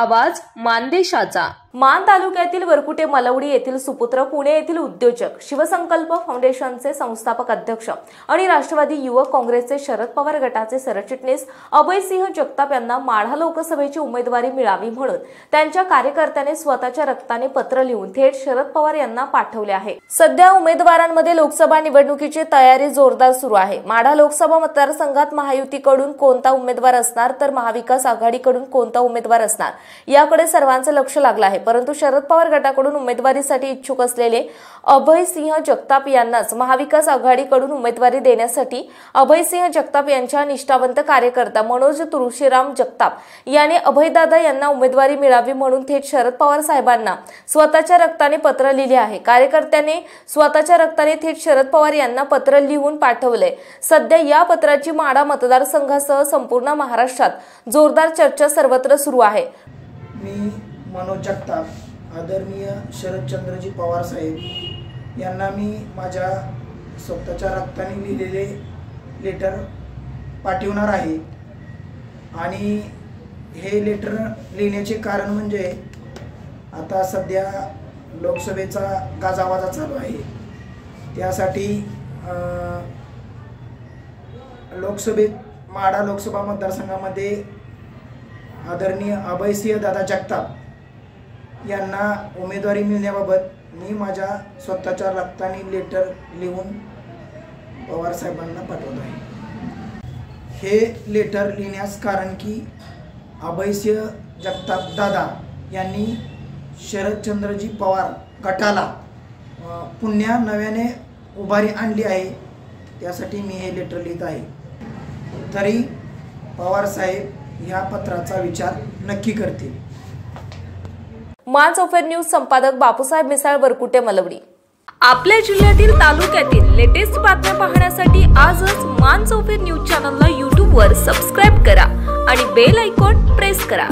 आवाज मानदेशाचा। मान तालुक्यातील वरकुटे मलवडी येथील सुपुत्र, पुणे येथील उद्योजक, शिवसंकल्प फाउंडेशनचे संस्थापक अध्यक्ष आणि राष्ट्रवादी युवक काँग्रेसचे शरद पवार गटाचे सरचिटणीस अभयसिंह जगताप यांना माढा लोकसभेची उमेदवारी मिळावी म्हणून त्यांच्या कार्यकर्त्याने स्वतःच्या रक्ताने पत्र लिहून थेट शरद पवार यांना पाठवले आहे। सध्या उमेदवारांमध्ये लोकसभा निवडणुकीची तयारी जोरदार सुरू आहे। माढा लोकसभा मतदारसंघात महायुतीकडून कोणता उमेदवार असणार तर महाविकास आघाडीकडून कोणता उमेदवार असणार याकडे सर्वांचे लक्ष लागले आहे। परंतु शरद पवार गटाकडून उमेदवारीसाठी इच्छुक असलेले अभयसिंह जगताप यांनाच महाविकास आघाडीकडून उमेदवारी देण्यासाठी अभयसिंह जगताप यांच्या निष्ठावंत कार्यकर्ता मनोज तुळशीराम जगताप याने अभयदादा यांना उमेदवारी मिळावी म्हणून थेट शरद पवार साहेबांना स्वतःच्या रक्ताने पत्र लिहिले आहे। कार्यकर्त्याने स्वतःच्या रक्ताने थेट शरद पवार यांना पत्र लिहून पाठवले। सध्या या पत्राची माढा मतदारसंघासह संपूर्ण महाराष्ट्रात जोरदार चर्चा सर्वत्र सुरू आहे। मी मनोज जगताप, आदरणीय शरदचंद्रजी पवार साहेब यांना मी माझ्या स्वतःच्या रक्ताने लिहिलेले लेटर पाठवणार आहे। आणि हे लेटर लिहिण्याचे कारण म्हणजे आता सध्या लोकसभेचा गाजावाजा चालू आहे। त्यासाठी माढा लोकसभा मतदारसंघामध्ये आदरणीय अभयसिंह दादा जगताप यांना उमेदवारी मिळण्याबाबत मी माझ्या स्वतःच्या रक्ताने लेटर लिहून पवार साहेबांना पाठवत आहे। हे लेटर लिहिण्यास कारण की अभयसिंह जगताप दादा यांनी शरदचंद्रजी पवार गटाला पुन्हा नव्याने उभारी आणली आहे, त्यासाठी मी हे लेटर लिहित आहे। तरी पवार साहेब या पत्राचा विचार नक्की करतील। मान चौफेर न्यूज संपादक बापूसाहेब मिसाळ, वरकुटे मलवडी। आपल्या जिल्ह्यातील तालुक्यातील लेटेस्ट बातम्या पाहण्यासाठी आजच मान चौफेर न्यूज चॅनलला YouTube वर सबस्क्राइब करा आणि बेल आयकॉन प्रेस करा।